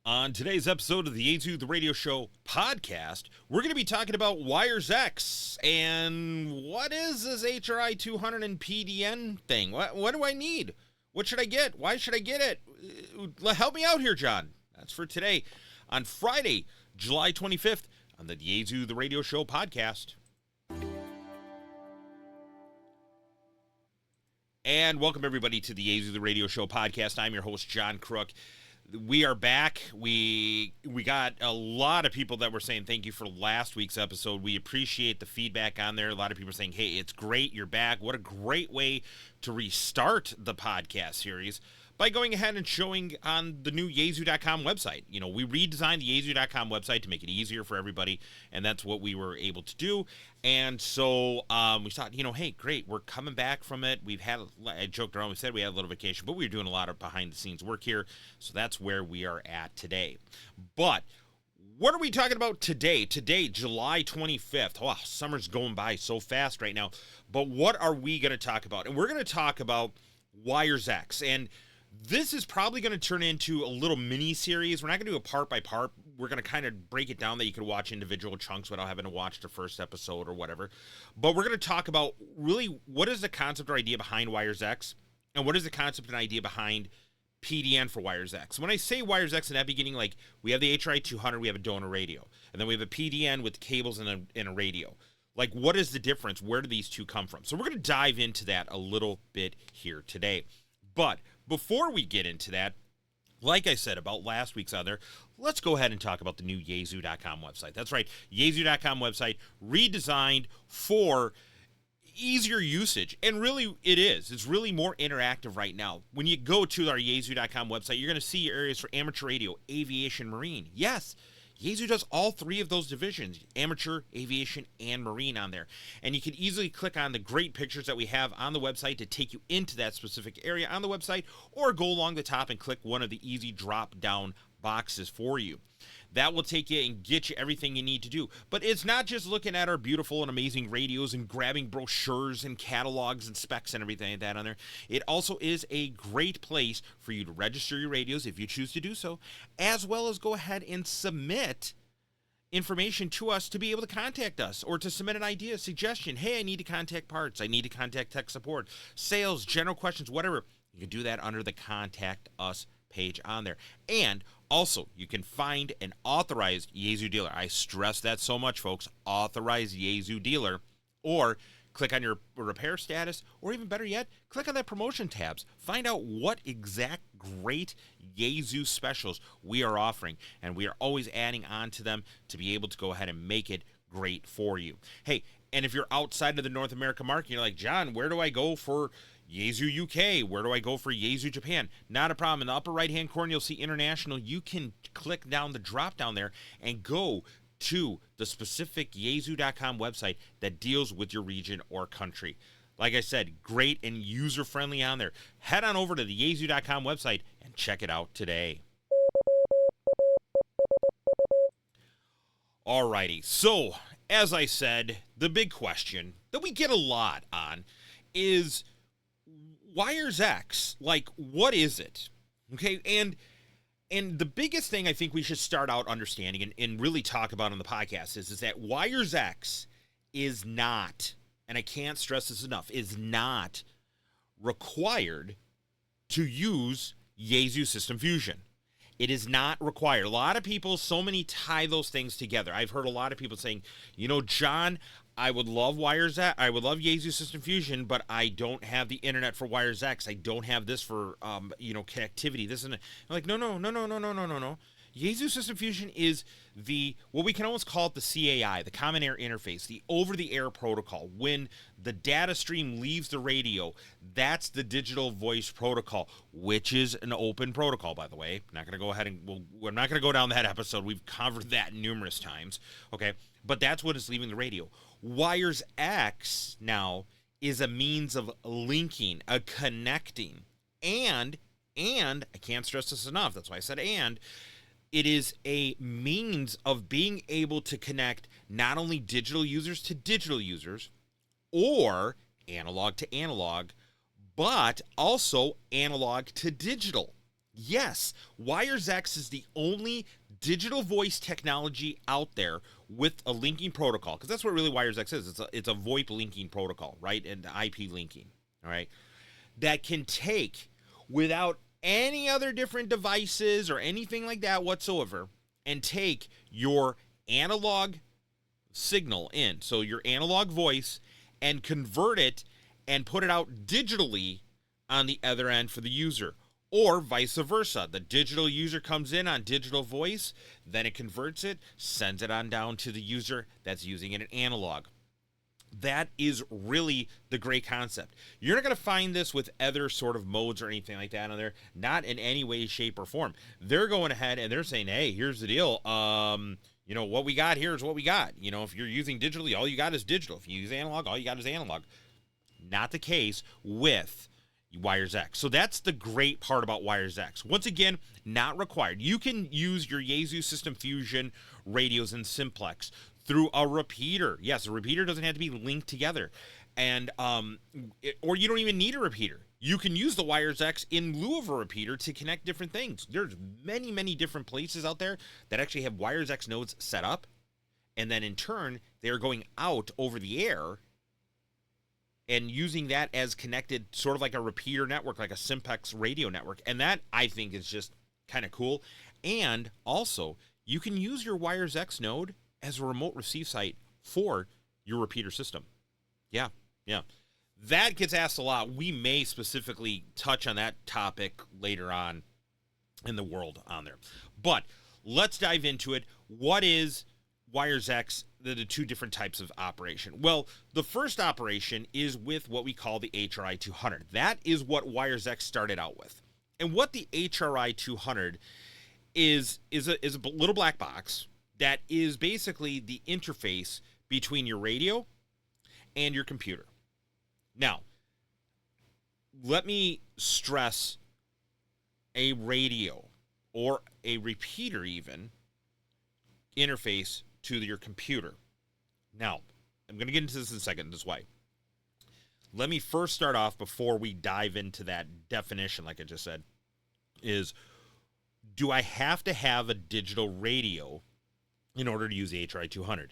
On today's episode of the Yaesu The Radio Show podcast, we're going to be talking about WiRES-X and what is this HRI-200 and PDN thing? What do I need? What should I get? Why should I get it? Help me out here, John. That's for today on Friday, July 25th on the Yaesu The Radio Show podcast. And welcome everybody to the Yaesu The Radio Show podcast. I'm your host, John Crook. We are back. We got a lot of people that were saying thank you for last week's episode. We appreciate the feedback on there. A lot of people are saying, hey, it's great, you're back. What a great way to restart the podcast series by going ahead and showing on the new Yaesu.com website. You know, we redesigned the Yaesu.com website to make it easier for everybody, and that's what we were able to do. And so we thought, you know, hey, great, we're coming back from it. I joked around, we said we had a little vacation, but we were doing a lot of behind-the-scenes work here, so that's where we are at today. But what are we talking about today? Today, July 25th. Wow, summer's going by so fast right now. But what are we going to talk about? And we're going to talk about WiRES-X. And this is probably going to turn into a little mini-series. We're not going to do a part-by-part. We're going to kind of break it down that you could watch individual chunks without having to watch the first episode or whatever. But we're going to talk about really what is the concept or idea behind WiRES-X and what is the concept and idea behind PDN for WiRES-X. When I say WiRES-X in that beginning, like we have the HRI-200, we have a donor radio, and then we have a PDN with cables and a radio. Like, what is the difference? Where do these two come from? So we're going to dive into that a little bit here today. But before we get into that, like I said about last week's other, let's go ahead and talk about the new Yaesu.com website. That's right, Yaesu.com website redesigned for easier usage, and really it is. It's really more interactive right now. When you go to our Yaesu.com website, you're going to see areas for amateur radio, aviation, marine. Yes, Yaesu does all three of those divisions, amateur, aviation, and marine on there. And you can easily click on the great pictures that we have on the website to take you into that specific area on the website, or go along the top and click one of the easy drop-down boxes for you. That will take you and get you everything you need to do. But it's not just looking at our beautiful and amazing radios and grabbing brochures and catalogs and specs and everything like that on there. It also is a great place for you to register your radios if you choose to do so, as well as go ahead and submit information to us to be able to contact us, or to submit an idea, suggestion. Hey, I need to contact parts. I need to contact tech support, sales, general questions, whatever. You can do that under the Contact Us page on there. And also, you can find an authorized Yaesu dealer. I stress that so much, folks. Authorized Yaesu dealer. Or click on your repair status, or even better yet, click on that promotion tabs. Find out what exact great Yaesu specials we are offering, and we are always adding on to them to be able to go ahead and make it great for you. Hey, and if you're outside of the North America market, you're like, John, where do I go for Yaesu UK? Where do I go for Yaesu Japan? Not a problem. In the upper right-hand corner, you'll see international. You can click down the drop down there and go to the specific Yaesu.com website that deals with your region or country. Like I said, great and user-friendly on there. Head on over to the Yaesu.com website and check it out today. Alrighty, so as I said, the big question that we get a lot on is WiRES-X. Like, what is it? Okay, and the biggest thing I think we should start out understanding and really talk about on the podcast is that WiRES-X is not, and I can't stress this enough, is not required to use Yaesu System Fusion. It is not required. A lot of people, so many tie those things together. I've heard a lot of people saying, you know, John, I would love WiRES-X, I would love Yaesu System Fusion, but I don't have the internet for WiRES-X. I don't have this for, connectivity. This and like, no. Yaesu System Fusion is what we can almost call it the CAI, the Common Air Interface, the over-the-air protocol. When the data stream leaves the radio, that's the digital voice protocol, which is an open protocol, by the way. I'm not going to go ahead and we're not going to go down that episode. We've covered that numerous times, okay? But that's what is leaving the radio. WiRES-X now is a means of linking, a connecting, and I can't stress this enough. That's why I said and. It is a means of being able to connect not only digital users to digital users or analog to analog, but also analog to digital. Yes, WiRES-X is the only digital voice technology out there with a linking protocol, because that's what really WiRES-X is. It's a VoIP linking protocol, right, and IP linking, all right, that can take, without any other different devices or anything like that whatsoever, and take your analog signal in, so your analog voice, and convert it and put it out digitally on the other end for the user. Or vice versa. The digital user comes in on digital voice, then it converts it, sends it on down to the user that's using it in analog. That is really the great concept. You're not going to find this with other sort of modes or anything like that on there. Not in any way, shape, or form. They're going ahead and they're saying, hey, here's the deal. What we got here is what we got. If you're using digitally, all you got is digital. If you use analog, all you got is analog. Not the case with WiRES-X. So that's the great part about WiRES-X. Once again, not required. You can use your Yaesu System Fusion radios and simplex through a repeater. Yes, a repeater doesn't have to be linked together. And or you don't even need a repeater. You can use the WiRES-X in lieu of a repeater to connect different things. There's many, many different places out there that actually have WiRES-X nodes set up, and then in turn, they're going out over the air and using that as connected, sort of like a repeater network, like a simplex radio network. And that, I think, is just kind of cool. And also, you can use your WiRES-X node as a remote receive site for your repeater system. Yeah. That gets asked a lot. We may specifically touch on that topic later on in the world on there. But let's dive into it. What is WiRES-X, the two different types of operation? Well, the first operation is with what we call the HRI-200. That is what WiRES-X started out with. And what the HRI-200 is a little black box that is basically the interface between your radio and your computer. Now, let me stress, a radio or a repeater even interface to your computer. Now, I'm going to get into this in a second, this way. Let me first start off, before we dive into that definition, like I just said, is, do I have to have a digital radio in order to use the HRI-200?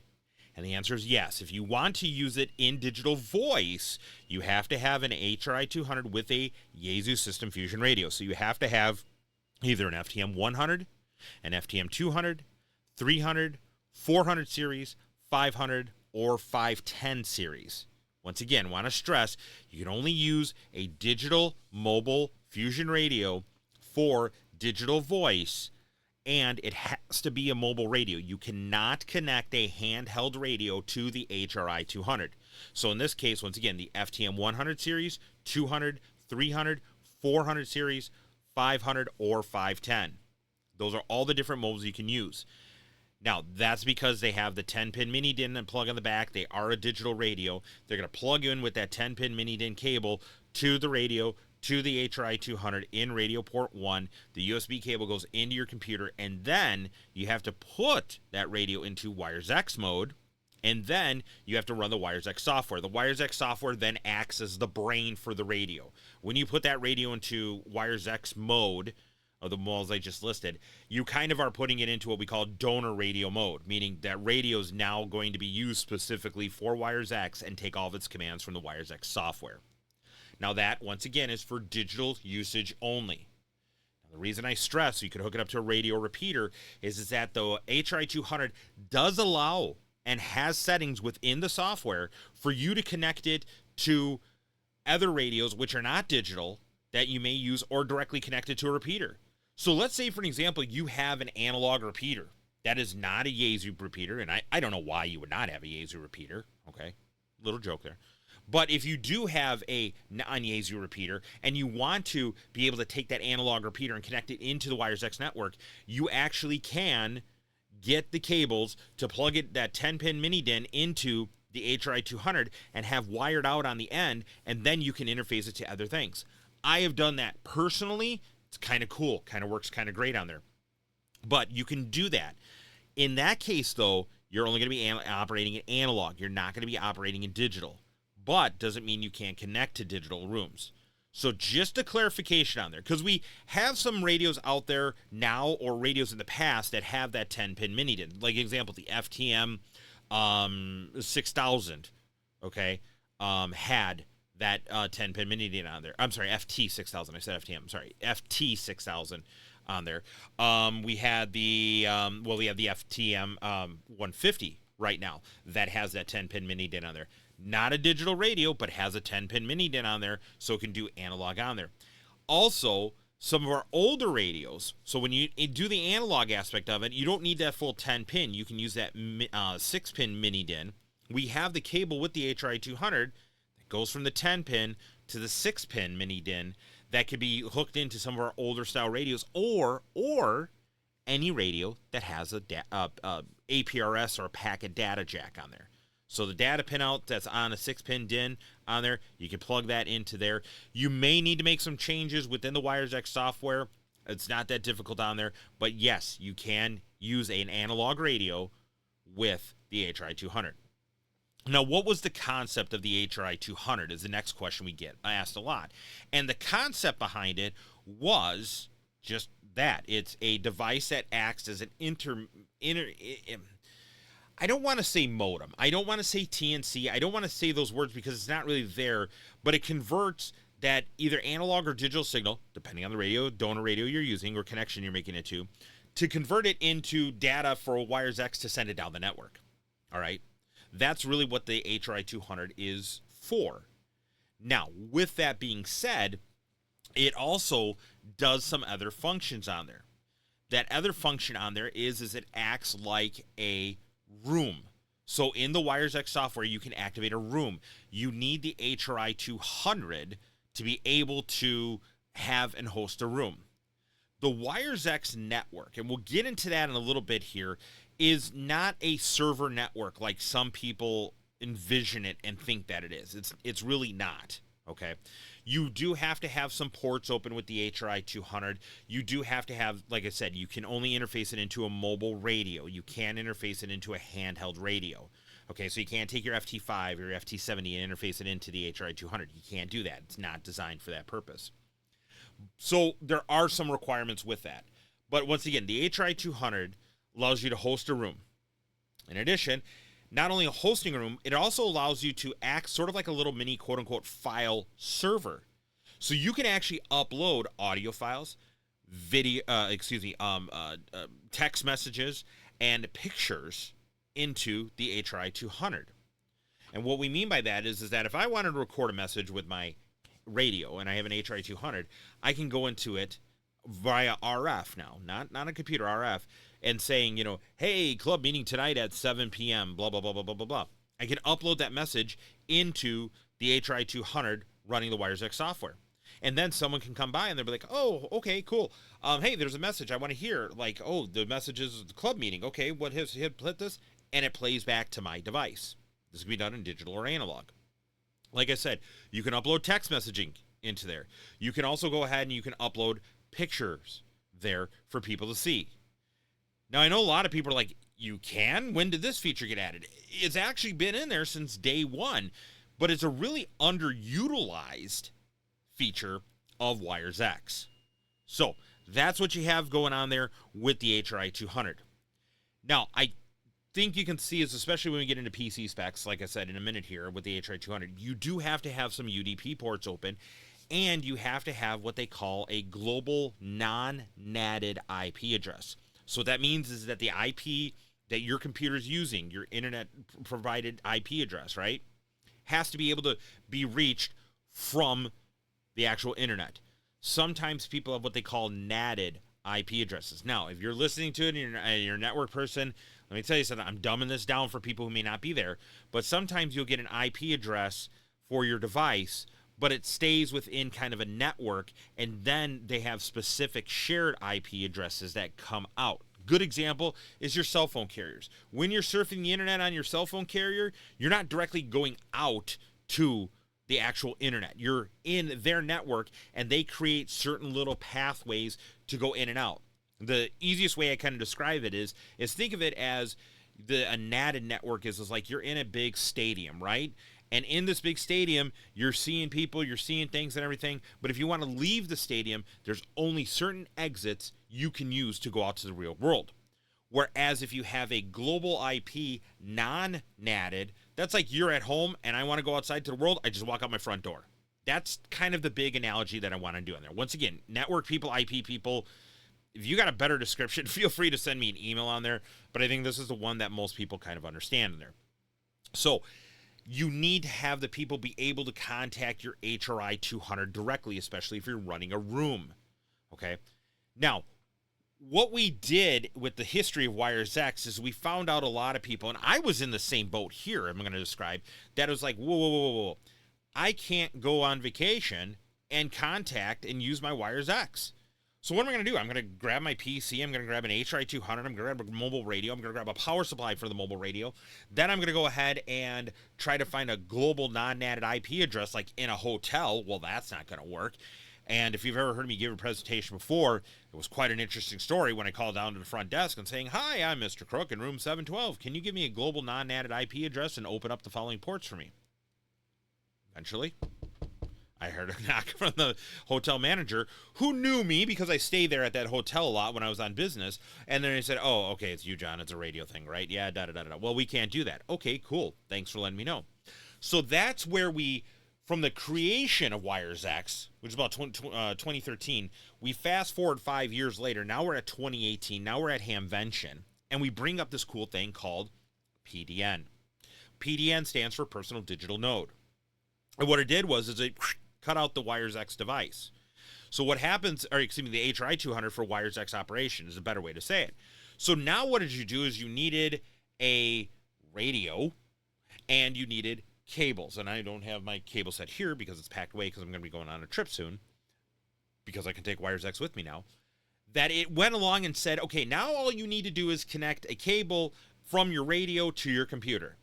And the answer is yes. If you want to use it in digital voice, you have to have an HRI-200 with a Yaesu System Fusion radio. So you have to have either an FTM-100, an FTM-200, 300, 400 series, 500, or 510 series. Once again, want to stress, you can only use a digital mobile fusion radio for digital voice, and it has to be a mobile radio. You cannot connect a handheld radio to the HRI-200. So in this case, once again, the FTM-100 series, 200, 300, 400 series, 500, or 510. Those are all the different modes you can use. Now, that's because they have the 10-pin mini DIN and plug on the back. They are a digital radio. They're going to plug in with that 10-pin mini DIN cable to the radio, to the HRI-200 in radio port 1. The USB cable goes into your computer, and then you have to put that radio into WiRES-X mode, and then you have to run the WiRES-X software. The WiRES-X software then acts as the brain for the radio. When you put that radio into WiRES-X mode, of the modes I just listed, you kind of are putting it into what we call donor radio mode, meaning that radio is now going to be used specifically for WiRES-X and take all of its commands from the WiRES-X software. Now that, once again, is for digital usage only. Now, the reason I stress you could hook it up to a radio repeater is that the HRI-200 does allow and has settings within the software for you to connect it to other radios which are not digital that you may use, or directly connect it to a repeater. So let's say, for an example, you have an analog repeater that is not a Yaesu repeater, and I don't know why you would not have a Yaesu repeater, okay? Little joke there. But if you do have a non-Yaesu repeater and you want to be able to take that analog repeater and connect it into the WiRES-X network, you actually can get the cables to plug it, that 10-pin mini DIN, into the HRI-200 and have wired out on the end, and then you can interface it to other things. I have done that personally. It's kind of cool, kind of works kind of great on there. But you can do that. In that case, though, you're only going to be operating in analog. You're not going to be operating in digital. But doesn't mean you can't connect to digital rooms. So just a clarification on there, because we have some radios out there now or radios in the past that have that 10-pin mini DIN. Like example, the FTM 6000, okay, had that 10-pin mini DIN on there. I'm sorry, FT 6000. I said FTM. Sorry, FT 6000 on there. We had the we have the FTM 150 right now that has that 10-pin mini DIN on there. Not a digital radio, but has a 10-pin mini DIN on there, so it can do analog on there. Also, some of our older radios, so when you do the analog aspect of it, you don't need that full 10-pin. You can use that 6-pin mini DIN. We have the cable with the HRI-200 that goes from the 10-pin to the 6-pin mini DIN that could be hooked into some of our older style radios, or any radio that has a APRS or a packet data jack on there. So the data pinout that's on a 6-pin DIN on there, you can plug that into there. You may need to make some changes within the WiRES-X software. It's not that difficult on there. But yes, you can use an analog radio with the HRI-200. Now, what was the concept of the HRI-200 is the next question we get asked a lot. And the concept behind it was just that. It's a device that acts as an I don't want to say modem. I don't want to say TNC. I don't want to say those words because it's not really there, but it converts that either analog or digital signal, depending on the radio, donor radio you're using or connection you're making it to convert it into data for a WiRES-X to send it down the network. All right? That's really what the HRI-200 is for. Now, with that being said, it also does some other functions on there. That other function on there is it acts like a room. So in the WiRES-X software, you can activate a room. You need the HRI-200 to be able to have and host a room. The WiRES-X network, and we'll get into that in a little bit here, is not a server network like some people envision it and think that it is. It's really not, okay? You do have to have some ports open with the HRI-200. You do have to have, like I said, you can only interface it into a mobile radio. You can interface it into a handheld radio. Okay, so you can't take your FT5 or your FT70 and interface it into the HRI-200. You can't do that. It's not designed for that purpose. So there are some requirements with that. But once again, the HRI-200 allows you to host a room. In addition, not only hosting a room, it also allows you to act sort of like a little mini quote-unquote file server. So you can actually upload audio files, video, text messages, and pictures into the HRI-200. And what we mean by that is that if I wanted to record a message with my radio and I have an HRI-200, I can go into it via RF now, not a computer, RF, and saying, you know, hey, club meeting tonight at 7 p.m., blah, blah, blah, blah, blah, blah, blah. I can upload that message into the HRI-200 running the WiRES-X software. And then someone can come by and they'll be like, oh, okay, cool. Hey, there's a message I want to hear. Like, oh, the message is the club meeting. Okay, what has hit this? And it plays back to my device. This can be done in digital or analog. Like I said, you can upload text messaging into there. You can also go ahead and you can upload pictures there for people to see. Now, I know a lot of people are like, you can? When did this feature get added? It's actually been in there since day one, but it's a really underutilized feature of WiRES-X. So that's what you have going on there with the HRI-200. Now, I think you can see is, especially when we get into PC specs, like I said in a minute here with the HRI-200, you do have to have some UDP ports open, and you have to have what they call a global non-NATed IP address. So what that means is that the IP that your computer is using, your internet-provided IP address, right, has to be able to be reached from the actual internet. Sometimes people have what they call NATed IP addresses. Now, if you're listening to it and you're a network person, let me tell you something. I'm dumbing this down for people who may not be there, but sometimes you'll get an IP address for your device, but it stays within kind of a network, and then they have specific shared IP addresses that come out. Good example is your cell phone carriers. When you're surfing the internet on your cell phone carrier, you're not directly going out to the actual internet. You're in their network, and they create certain little pathways to go in and out. The easiest way I kind of describe it is think of it as a NATed network is like you're in a big stadium, right? And in this big stadium, you're seeing people, you're seeing things and everything. But if you want to leave the stadium, there's only certain exits you can use to go out to the real world. Whereas if you have a global IP non-natted, that's like you're at home and I want to go outside to the world, I just walk out my front door. That's kind of the big analogy that I want to do in there. Once again, network people, IP people, if you got a better description, feel free to send me an email on there. But I think this is the one that most people kind of understand in there. So you need to have the people be able to contact your HRI-200 directly, especially if you're running a room. Okay. Now, what we did with the history of WiRES-X is we found out a lot of people, and I was in the same boat here, I'm going to describe, that was like, whoa. I can't go on vacation and contact and use my WiRES-X. So what am I going to do? I'm going to grab my PC. I'm going to grab an HRI-200. I'm going to grab a mobile radio. I'm going to grab a power supply for the mobile radio. Then I'm going to go ahead and try to find a global non-natted IP address like in a hotel. Well, that's not going to work. And if you've ever heard me give a presentation before, it was quite an interesting story when I called down to the front desk and saying, "Hi, I'm Mr. Crook in room 712. Can you give me a global non-natted IP address and open up the following ports for me?" Eventually, I heard a knock from the hotel manager who knew me because I stayed there at that hotel a lot when I was on business. And then he said, "Oh, okay, it's you, John. It's a radio thing, right? Yeah, da-da-da-da. Well, we can't do that." Okay, cool. Thanks for letting me know. So that's where we, from the creation of WiRES-X, which is about 2013, we fast forward 5 years later. Now we're at 2018. Now we're at Hamvention. And we bring up this cool thing called PDN. PDN stands for Personal Digital Node. And what it did was it cut out the WiRES-X device. So what happens, or excuse me, the HRI-200 for WiRES-X operation is a better way to say it. So now what did you do is you needed a radio and you needed cables. And I don't have my cable set here because it's packed away because I'm going to be going on a trip soon because I can take WiRES-X with me now. That it went along and said, okay, now all you need to do is connect a cable from your radio to your computer.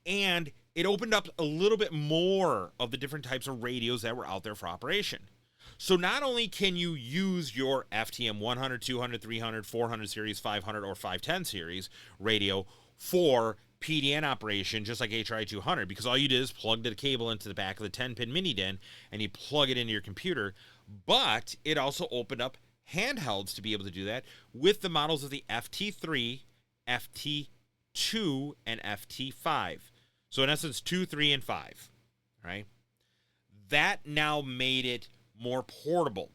And it opened up a little bit more of the different types of radios that were out there for operation. So not only can you use your FTM 100, 200, 300, 400 series, 500, or 510 series radio for PDN operation, just like HRI-200, because all you did is plug the cable into the back of the 10-pin mini DIN, and you plug it into your computer. But it also opened up handhelds to be able to do that with the models of the FT3, FT2, and FT5. So in essence, 2, 3, and 5, right? That now made it more portable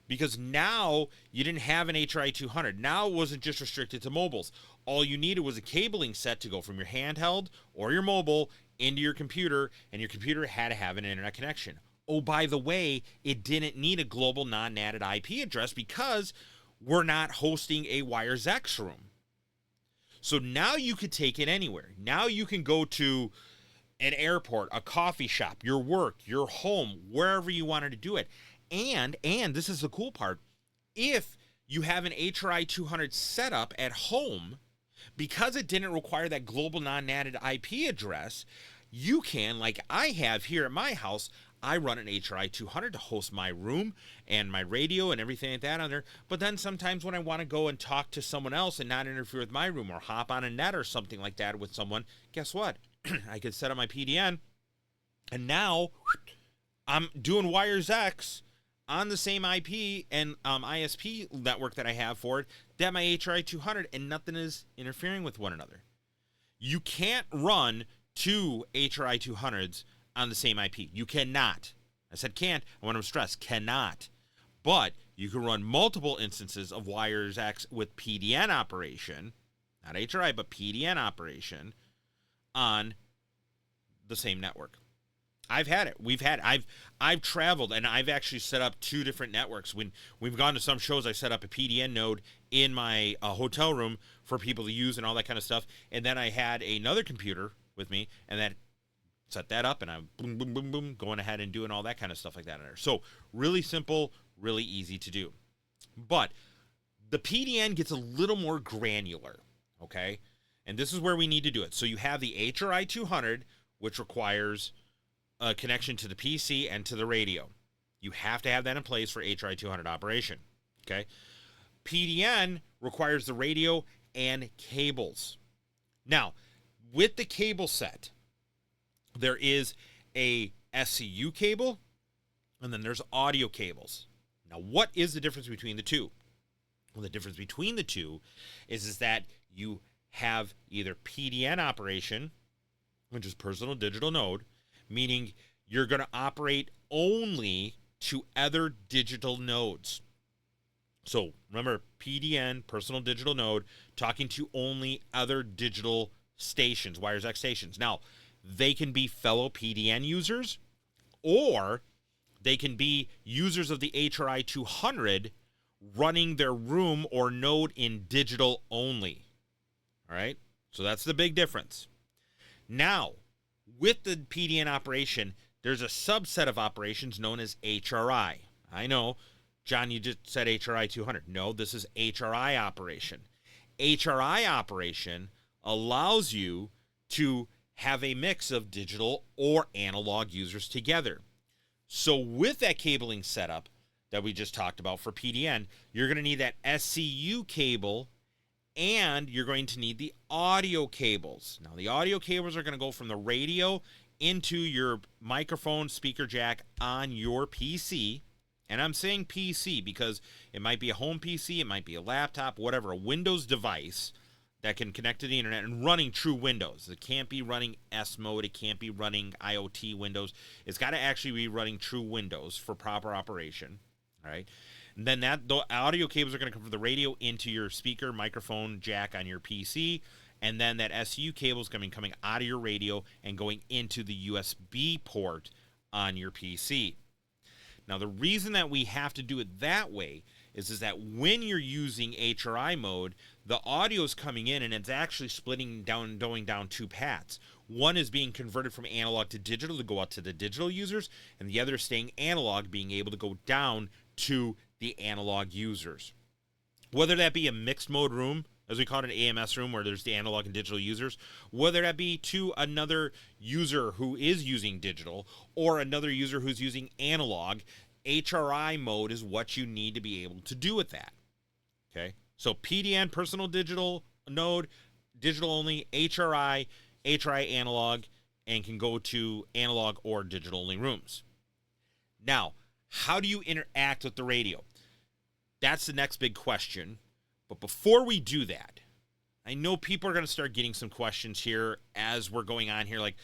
because now you didn't have an HRI-200. Now it wasn't just restricted to mobiles. All you needed was a cabling set to go from your handheld or your mobile into your computer, and your computer had to have an internet connection. Oh, by the way, it didn't need a global non-natted IP address because we're not hosting a WiRES-X room. So now you could take it anywhere. Now you can go to an airport, a coffee shop, your work, your home, wherever you wanted to do it. And this is the cool part, if you have an HRI-200 setup at home, because it didn't require that global non-natted IP address, you can, like I have here at my house, I run an HRI-200 to host my room and my radio and everything like that on there. But then sometimes when I want to go and talk to someone else and not interfere with my room or hop on a net or something like that with someone, guess what? I could set up my PDN, and now I'm doing WiRES-X on the same IP and ISP network that I have for it, that my HRI-200, and nothing is interfering with one another. You can't run two HRI-200s on the same IP. You cannot. I said can't. I want to stress cannot. But you can run multiple instances of WiRES-X with PDN operation, not HRI, but PDN operation on the same network. I've had it. I've traveled, and I've actually set up two different networks. When we've gone to some shows, I set up a PDN node in my hotel room for people to use and all that kind of stuff. And then I had another computer with me, and that set that up, and I'm boom, boom, boom, boom, going ahead and doing all that kind of stuff like that in there. So really simple, really easy to do. But the PDN gets a little more granular, okay? And this is where we need to do it. So you have the HRI-200, which requires a connection to the PC and to the radio. You have to have that in place for HRI-200 operation, okay? PDN requires the radio and cables. Now, with the cable set, there is a SCU cable, and then there's audio cables. Now, what is the difference between the two? Well, the difference between the two is that you have either PDN operation, which is personal digital node, meaning you're going to operate only to other digital nodes. So remember, PDN, personal digital node, talking to only other digital stations, WiRES-X stations. Now, they can be fellow PDN users, or they can be users of the HRI-200 running their room or node in digital only. All right? So that's the big difference. Now, with the PDN operation, there's a subset of operations known as HRI. I know, John, you just said HRI-200. No, this is HRI operation. HRI operation allows you to have a mix of digital or analog users together. So with that cabling setup that we just talked about for PDN, you're going to need that SCU cable, and you're going to need the audio cables. Now, the audio cables are going to go from the radio into your microphone speaker jack on your PC. And I'm saying PC because it might be a home PC, it might be a laptop, whatever, a Windows device that can connect to the internet and running true Windows. It can't be running S mode. It can't be running IoT Windows. It's got to actually be running true Windows for proper operation. All right. And then the audio cables are going to come from the radio into your speaker, microphone, jack on your PC. And then that SU cable is going to be coming out of your radio and going into the USB port on your PC. Now, the reason that we have to do it that way is that when you're using HRI mode, the audio is coming in and it's actually splitting down, going down two paths. One is being converted from analog to digital to go out to the digital users, and the other is staying analog, being able to go down to the analog users. Whether that be a mixed mode room, as we call it, an AMS room where there's the analog and digital users, whether that be to another user who is using digital or another user who's using analog, HRI mode is what you need to be able to do with that. Okay? So PDN, personal digital node, digital only, HRI analog, and can go to analog or digital only rooms. Now, how do you interact with the radio? That's the next big question. But before we do that, I know people are going to start getting some questions here as we're going on here. Like,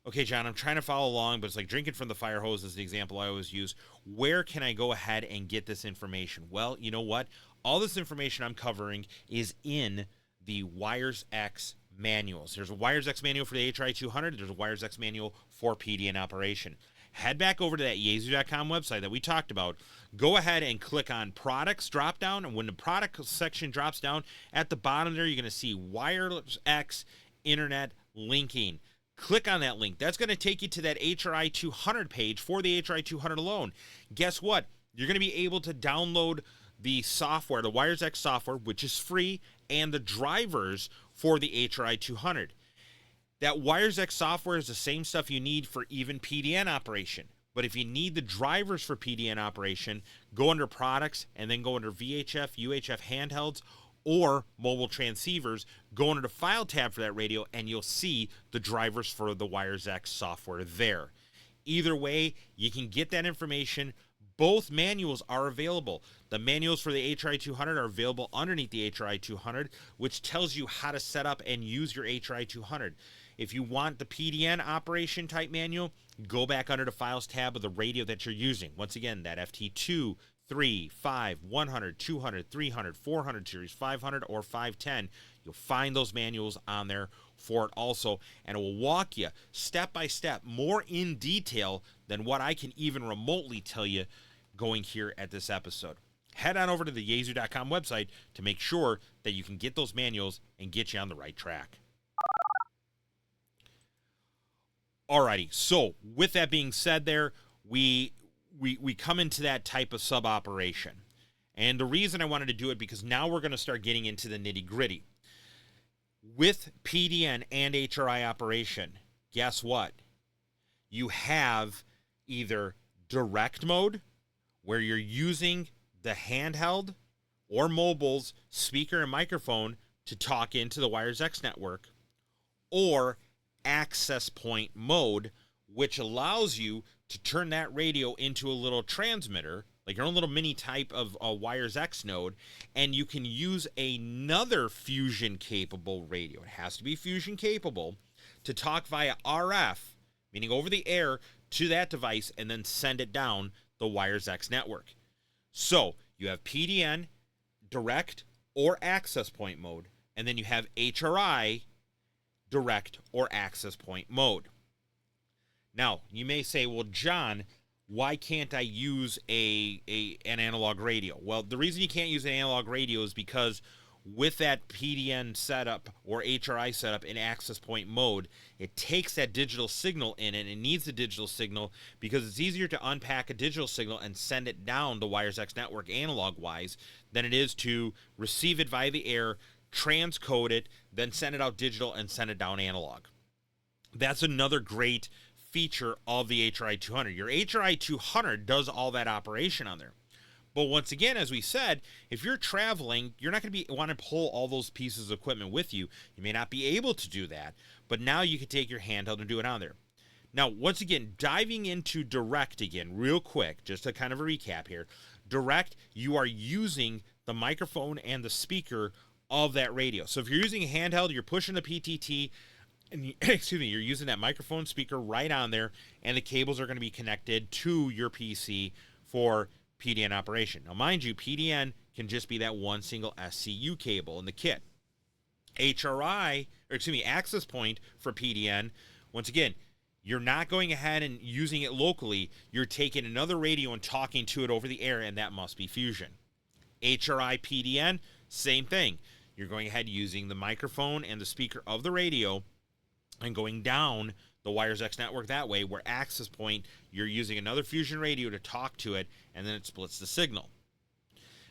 okay, John, I'm trying to follow along, but it's like drinking from the fire hose is the example I always use. Where can I go ahead and get this information? Well, you know what? All this information I'm covering is in the WiRES-X manuals. There's a WiRES-X manual for the HRI-200. There's a WiRES-X manual for PDN operation. Head back over to that Yaesu.com website that we talked about. Go ahead and click on products drop down. And when the product section drops down, at the bottom there, you're going to see WiRES-X internet linking. Click on that link. That's going to take you to that HRI-200 page for the HRI-200 alone. Guess what? You're going to be able to download the software, the WiRES-X software, which is free, and the drivers for the HRI-200. That WiRES-X software is the same stuff you need for even PDN operation. But if you need the drivers for PDN operation, go under products and then go under VHF, UHF handhelds, or mobile transceivers. Go under the file tab for that radio and you'll see the drivers for the WiRES-X software there. Either way, you can get that information. Both manuals are available. The manuals for the HRI-200 are available underneath the HRI-200, which tells you how to set up and use your HRI-200. If you want the PDN operation type manual, go back under the files tab of the radio that you're using. Once again, that FT2, 3, 5, 100, 200, 300, 400 series, 500, or 510. You'll find those manuals on there for it also, and it will walk you step by step more in detail than what I can even remotely tell you going here at this episode. Head on over to the Yaesu.com website to make sure that you can get those manuals and get you on the right track. Alrighty, so with that being said there, we come into that type of sub-operation. And the reason I wanted to do it, because now we're going to start getting into the nitty-gritty. With PDN and HRI operation, guess what? You have either direct mode, where you're using the handheld or mobile's speaker and microphone to talk into the WiRES-X network, or access point mode, which allows you to turn that radio into a little transmitter, like your own little mini type of a WiRES-X node, and you can use another fusion-capable radio. It has to be fusion-capable to talk via RF, meaning over the air, to that device, and then send it down the WiRES-X network. So you have PDN, direct or access point mode, and then you have HRI, direct or access point mode. Now, you may say, well, John, why can't I use an analog radio? Well, the reason you can't use an analog radio is because with that PDN setup or HRI setup in access point mode, it takes that digital signal in and it needs the digital signal because it's easier to unpack a digital signal and send it down the WiRES-X network analog-wise than it is to receive it via the air, transcode it, then send it out digital and send it down analog. That's another great feature of the HRI-200. Your HRI-200 does all that operation on there. But once again, as we said, if you're traveling, you're not going to want to pull all those pieces of equipment with you. You may not be able to do that, but now you can take your handheld and do it on there. Now, once again, diving into direct again, real quick, just a kind of a recap here. Direct, you are using the microphone and the speaker of that radio. So if you're using a handheld, you're pushing the PTT, and excuse me, you're using that microphone speaker right on there, and the cables are going to be connected to your PC for PDN operation. Now, mind you, PDN can just be that one single SCU cable in the kit. Access point for PDN, once again, you're not going ahead and using it locally. You're taking another radio and talking to it over the air, and that must be fusion. HRI PDN, same thing. You're going ahead using the microphone and the speaker of the radio and going down the WiRES-X network that way, where access point, you're using another fusion radio to talk to it, and then it splits the signal.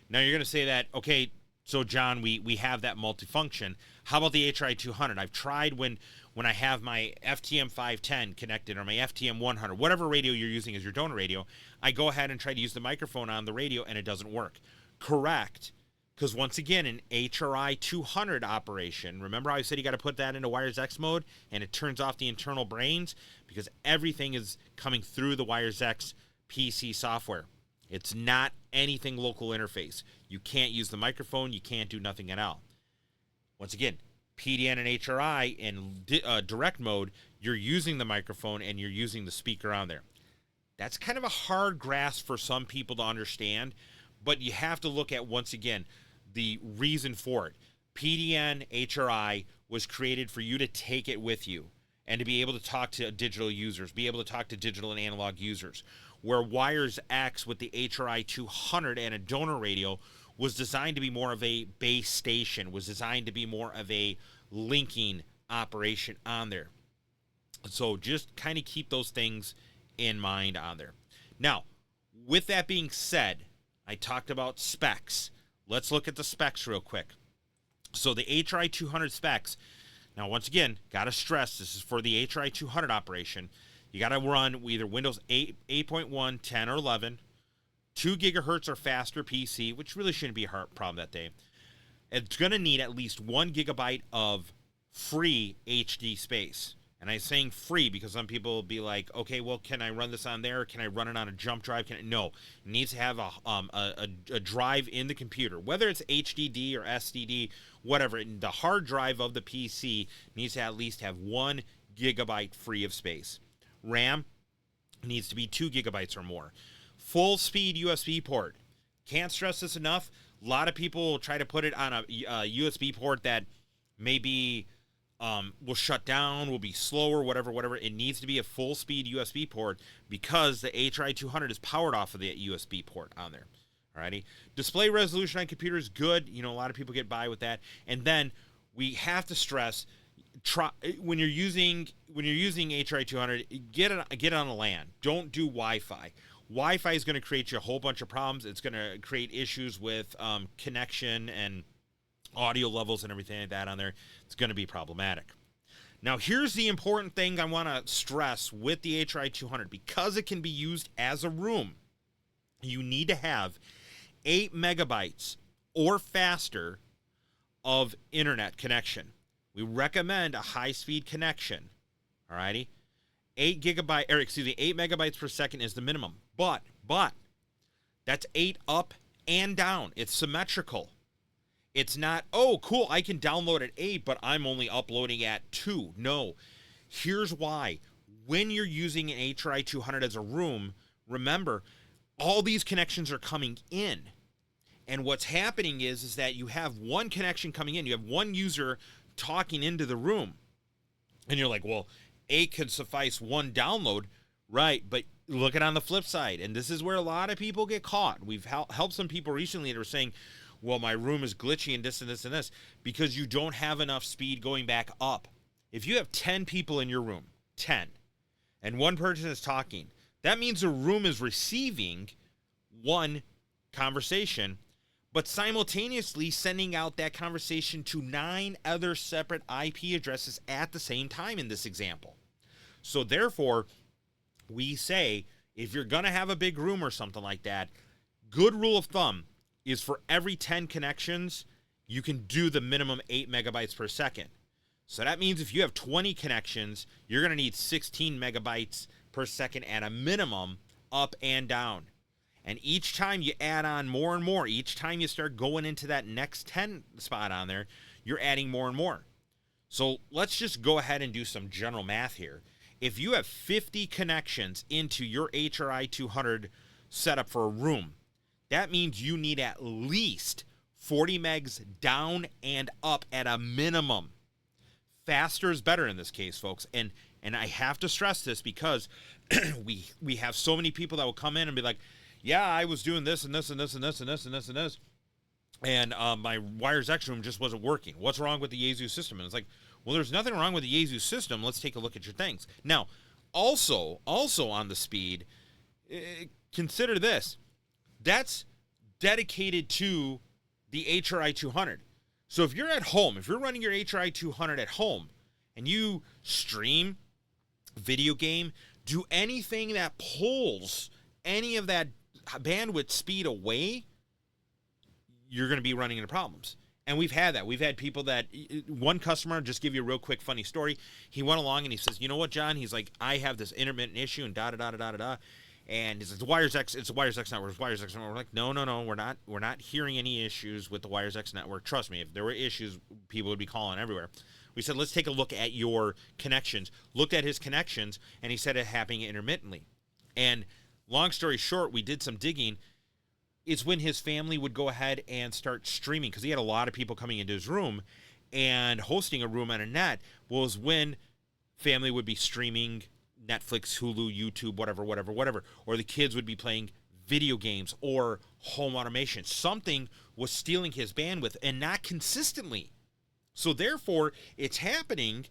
Now you're going to say that, okay, so John, we have that multifunction. How about the HRI-200? I've tried when I have my FTM 510 connected or my FTM 100, whatever radio you're using as your donor radio, I go ahead and try to use the microphone on the radio, and it doesn't work. Correct. Because once again, an HRI-200 operation, remember how I said you got to put that into WiRES-X mode and it turns off the internal brains because everything is coming through the WiRES-X PC software. It's not anything local interface. You can't use the microphone. You can't do nothing at all. Once again, PDN and HRI in direct mode, you're using the microphone and you're using the speaker on there. That's kind of a hard grasp for some people to understand, but you have to look at, once again, the reason for it. PDN, HRI was created for you to take it with you and to be able to talk to digital users, be able to talk to digital and analog users. Where WiRES-X with the HRI-200 and a donor radio was designed to be more of a base station, was designed to be more of a linking operation on there. So just kind of keep those things in mind on there. Now, with that being said, I talked about specs. Let's look at the specs real quick. So the HRI-200 specs, now once again, got to stress this is for the HRI-200 operation. You got to run either Windows 8, 8.1, 10, or 11, 2 gigahertz or faster PC, which really shouldn't be a hard problem that day. It's going to need at least 1 gigabyte of free HD space. And I'm saying free because some people will be like, okay, well, can I run this on there? Can I run it on a jump drive? No, it needs to have a drive in the computer, whether it's HDD or SDD, whatever. The hard drive of the PC needs to at least have 1 gigabyte free of space. RAM needs to be 2 gigabytes or more. Full speed USB port. Can't stress this enough. A lot of people will try to put it on a USB port that maybe will shut down, will be slower, whatever. It needs to be a full speed USB port because the HRI-200 is powered off of the USB port on there. Alrighty. Display resolution on computers, good. You know, a lot of people get by with that. And then we have to stress, when you're using HRI-200, get it on a LAN. Don't do Wi-Fi. Wi-Fi is going to create you a whole bunch of problems. It's going to create issues with connection and audio levels and everything like that on there. It's going to be problematic. Now, here's the important thing I want to stress with the HRI-200. Because it can be used as a room, you need to have 8 megabytes or faster of internet connection. We recommend a high-speed connection. Alrighty, 8 megabytes per second is the minimum. But that's 8 up and down. It's symmetrical. It's not, oh, cool, I can download at 8, but I'm only uploading at 2. No. Here's why. When you're using an HRI-200 as a room, remember, all these connections are coming in. And what's happening is that you have one connection coming in. You have one user talking into the room. And you're like, well, 8 could suffice one download. Right, but look at it on the flip side. And this is where a lot of people get caught. We've helped some people recently that are saying, well, my room is glitchy and this and this and this, because you don't have enough speed going back up. If you have 10 people in your room, 10, and one person is talking, that means the room is receiving one conversation, but simultaneously sending out that conversation to 9 other separate IP addresses at the same time in this example. So therefore, we say, if you're going to have a big room or something like that, good rule of thumb is for every 10 connections, you can do the minimum 8 megabytes per second. So that means if you have 20 connections, you're going to need 16 megabytes per second at a minimum, up and down. And each time you add on more and more, each time you start going into that next 10 spot on there, you're adding more and more. So let's just go ahead and do some general math here. If you have 50 connections into your HRI-200 setup for a room, that means you need at least 40 megs down and up at a minimum. Faster is better in this case, folks. And I have to stress this because we have so many people that will come in and be like, yeah, I was doing this and this and this and this and this and this and this, and my WiRES-X room just wasn't working. What's wrong with the Yaesu system? And it's like, well, there's nothing wrong with the Yaesu system. Let's take a look at your things. Now, also on the speed, consider this. That's dedicated to the HRI-200. So if you're at home, if you're running your HRI-200 at home, and you stream, video game, do anything that pulls any of that bandwidth speed away, you're going to be running into problems. And we've had that. We've had people that, one customer, just give you a real quick funny story. He went along and he says, you know what, John? He's like, I have this intermittent issue and da-da-da-da-da-da. And he's like, the WiRES-X, it's a WiRES-X network, it's WiRES-X network. We're like, no, we're not hearing any issues with the WiRES-X network. Trust me, if there were issues, people would be calling everywhere. We said, let's take a look at your connections. Looked at his connections, and he said it happening intermittently. And long story short, we did some digging. It's when his family would go ahead and start streaming, because he had a lot of people coming into his room, and hosting a room on a net was when family would be streaming Netflix, Hulu, YouTube, whatever, or the kids would be playing video games or home automation. Something was stealing his bandwidth, and not consistently. So therefore, it's happening,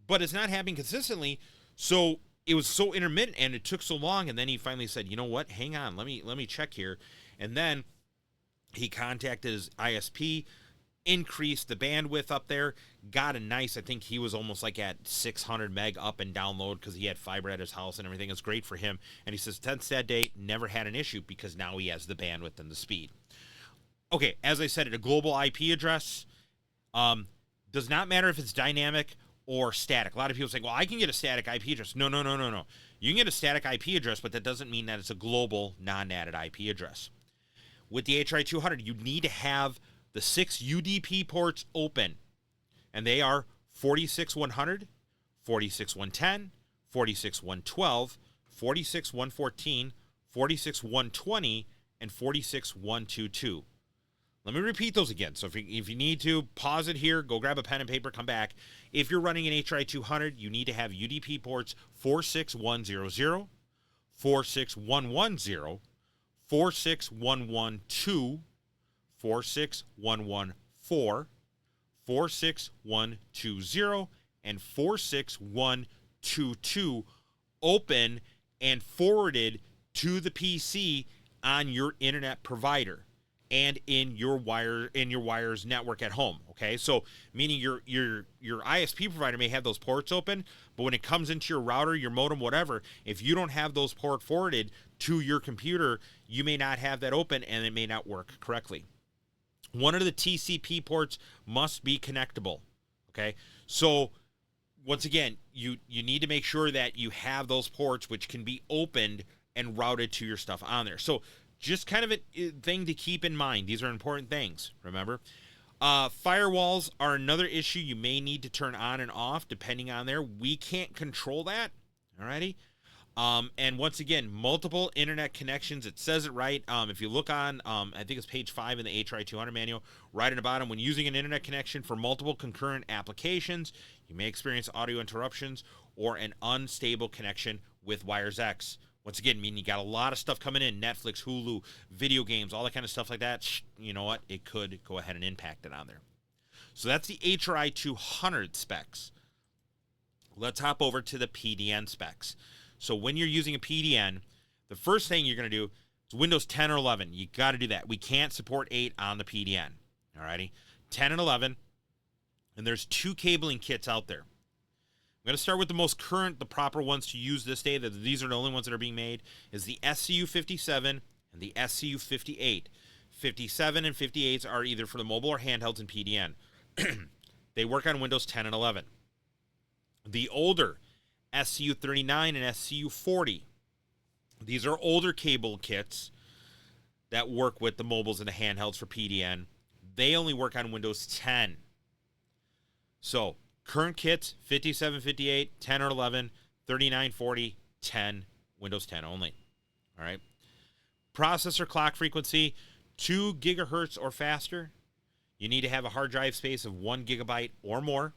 but it's not happening consistently. So it was so intermittent, and it took so long, and then he finally said, you know what, hang on, let me check here. And then he contacted his ISP, increased the bandwidth up there, got a nice, I think he was almost like at 600 meg up and download because he had fiber at his house and everything. It's great for him. And he says, 10th that day, never had an issue because now he has the bandwidth and the speed. Okay, as I said, a global IP address does not matter if it's dynamic or static. A lot of people say, well, I can get a static IP address. No. You can get a static IP address, but that doesn't mean that it's a global non-NATed IP address. With the HRI-200, you need to have the 6 UDP ports open, and they are 46100, 46110, 46112, 46114, 46120, and 46122. Let me repeat those again. So if you need to, pause it here, go grab a pen and paper, come back. If you're running an HRI-200, you need to have UDP ports 46100, 46110, 46112, 46114, 46120, and 46122 open and forwarded to the PC on your internet provider and in your WiRES network at home. Okay, so meaning your ISP provider may have those ports open, but when it comes into your router, your modem, whatever, if you don't have those port forwarded to your computer, you may not have that open and it may not work correctly. One of the TCP ports must be connectable. Okay, so once again, you need to make sure that you have those ports which can be opened and routed to your stuff on there. So just kind of a thing to keep in mind. These are important things, remember? Firewalls are another issue you may need to turn on and off depending on there. We can't control that, alrighty? And once again, multiple internet connections. It says it right. If you look on, I think it's page 5 in the HRI-200 manual, right at the bottom, when using an internet connection for multiple concurrent applications, you may experience audio interruptions or an unstable connection with WiRES-X. Once again, meaning you got a lot of stuff coming in, Netflix, Hulu, video games, all that kind of stuff like that. You know what? It could go ahead and impact it on there. So that's the HRI-200 specs. Let's hop over to the PDN specs. So when you're using a PDN, the first thing you're going to do is Windows 10 or 11. You got to do that. We can't support 8 on the PDN. Alrighty? 10 and 11. And there's 2 cabling kits out there. I'm going to start with the most current, the proper ones to use this day. These are the only ones that are being made, is the SCU57 and the SCU58. 57 and 58s are either for the mobile or handhelds in PDN. They work on Windows 10 and 11. The older SCU39 and SCU40, these are older cable kits that work with the mobiles and the handhelds for PDN. They only work on Windows 10. So, current kits, 57, 58, 10 or 11, 39, 40, 10, Windows 10 only. All right. Processor clock frequency, 2 gigahertz or faster. You need to have a hard drive space of 1 gigabyte or more.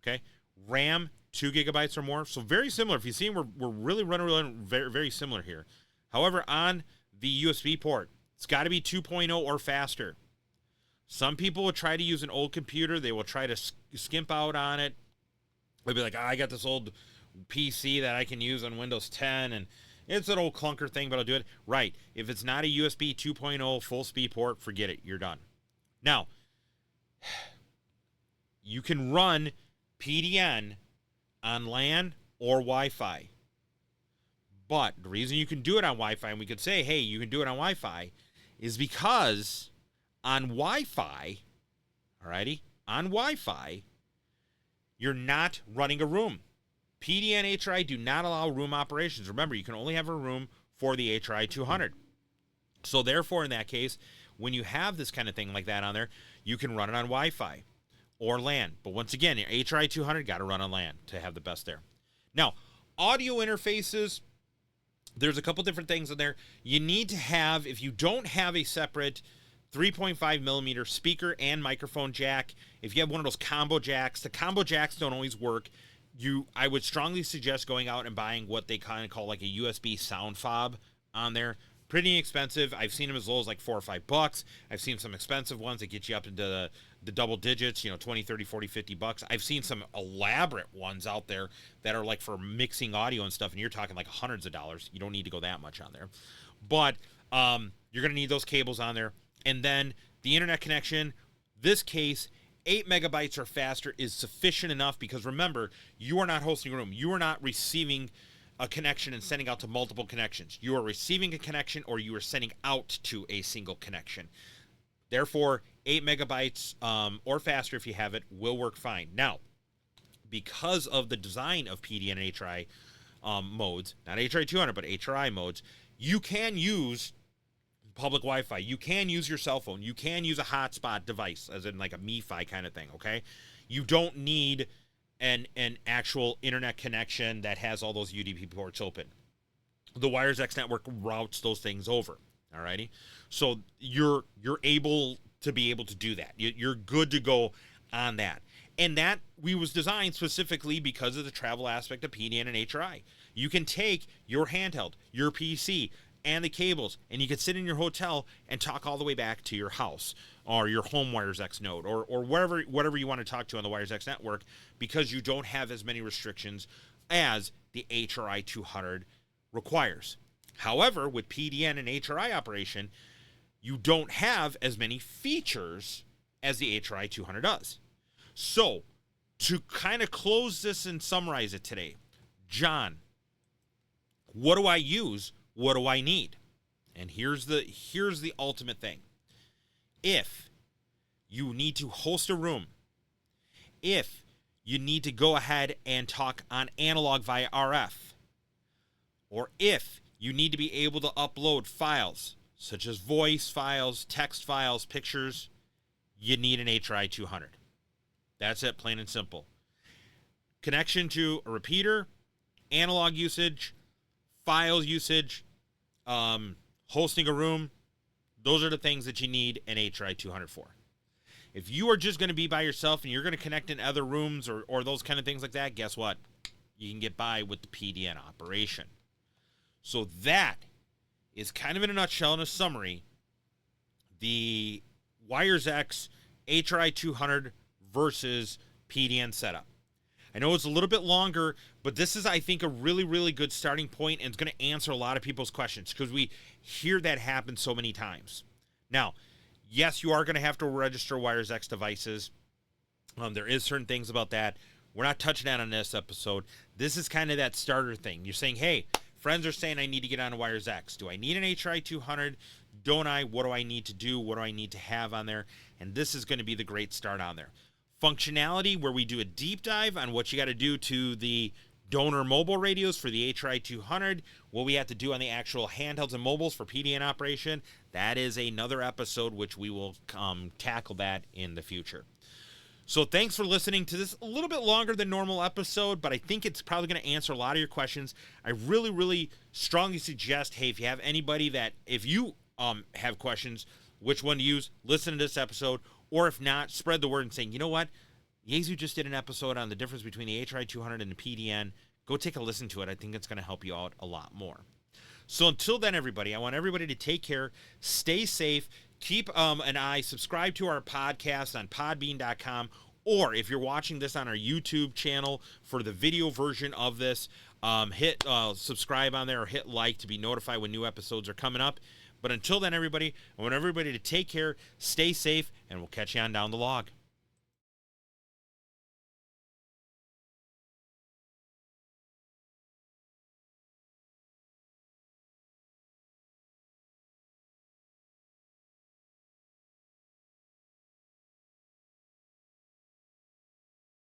Okay. RAM, 2 gigabytes or more. So very similar. If you see, we're really running very, very similar here. However, on the USB port, it's got to be 2.0 or faster. Some people will try to use an old computer. They will try to skimp out on it. They'll be like, I got this old PC that I can use on Windows 10, and it's an old clunker thing, but I'll do it. Right. If it's not a USB 2.0 full speed port, forget it. You're done. Now, you can run PDN on LAN or Wi-Fi. But the reason you can do it on Wi-Fi, and we could say, hey, you can do it on Wi-Fi, is because on Wi-Fi, alrighty, on Wi-Fi, you're not running a room. PDN HRI do not allow room operations. Remember, you can only have a room for the HRI-200. So therefore, in that case, when you have this kind of thing like that on there, you can run it on Wi-Fi or LAN. But once again, your HRI-200 got to run on LAN to have the best there. Now, audio interfaces, there's a couple different things in there. You need to have, if you don't have a separate 3.5 millimeter speaker and microphone jack, if you have one of those combo jacks, the combo jacks don't always work. I would strongly suggest going out and buying what they kind of call like a USB sound fob on there. Pretty expensive. I've seen them as low as like $4 or $5. I've seen some expensive ones that get you up into the double digits, 20, 30, 40, $50. I've seen some elaborate ones out there that are like for mixing audio and stuff, and you're talking like hundreds of dollars. You don't need to go that much on there. But you're going to need those cables on there. And then the internet connection, this case, 8 megabytes or faster is sufficient enough because remember, you are not hosting a room. You are not receiving a connection and sending out to multiple connections. You are receiving a connection or you are sending out to a single connection. Therefore, 8 megabytes or faster, if you have it, will work fine. Now, because of the design of PDN and HRI modes, not HRI-200, but HRI modes, you can use public Wi-Fi. You can use your cell phone. You can use a hotspot device, as in like a MiFi kind of thing, okay? You don't need an actual internet connection that has all those UDP ports open. The WiRES-X network routes those things over, alrighty? So you're able to do that. You're good to go on that. And that was designed specifically because of the travel aspect of PDN and HRI. You can take your handheld, your PC, and the cables, and you can sit in your hotel and talk all the way back to your house or your home WiRES-X node or whatever you want to talk to on the WiRES-X network because you don't have as many restrictions as the HRI-200 requires. However, with PDN and HRI operation, you don't have as many features as the HRI-200 does. So, to kind of close this and summarize it today, John, what do I use? What do I need? And here's the ultimate thing. If you need to host a room, if you need to go ahead and talk on analog via RF. Or if you need to be able to upload files, such as voice files, text files, pictures, you need an HRI-200. That's it, plain and simple. Connection to a repeater, analog usage, files usage, hosting a room, those are the things that you need an HRI-200 for. If you are just going to be by yourself and you're going to connect in other rooms or those kind of things like that, guess what? You can get by with the PDN operation. So that is kind of in a nutshell, in a summary, the WiRES-X HRI-200 versus PDN setup. I know it's a little bit longer, but this is, I think, a really, really good starting point, and it's going to answer a lot of people's questions because we hear that happen so many times. Now, yes, you are going to have to register WiRES-X devices. There is certain things about that. We're not touching that on this episode. This is kind of that starter thing. You're saying, hey, friends are saying I need to get on WiRES-X. Do I need an HRI-200? Don't I? What do I need to do? What do I need to have on there? And this is going to be the great start on there. Functionality, where we do a deep dive on what you got to do to the donor mobile radios for the HRI-200, what we have to do on the actual handhelds and mobiles for PDN operation. That is another episode which we will tackle that in the future. So thanks for listening to this a little bit longer than normal episode, but I think it's probably going to answer a lot of your questions. I really, really strongly suggest, hey, if you have anybody that, if you have questions, which one to use, listen to this episode, or if not, spread the word and saying, you know what, Yaesu just did an episode on the difference between the HRI-200 and the PDN. Go take a listen to it. I think it's going to help you out a lot more. So until then, everybody, I want everybody to take care, stay safe, keep an eye, subscribe to our podcast on PODBEAN.com, or if you're watching this on our YouTube channel for the video version of this, hit subscribe on there or hit like to be notified when new episodes are coming up. But until then, everybody, I want everybody to take care, stay safe, and we'll catch you on down the log.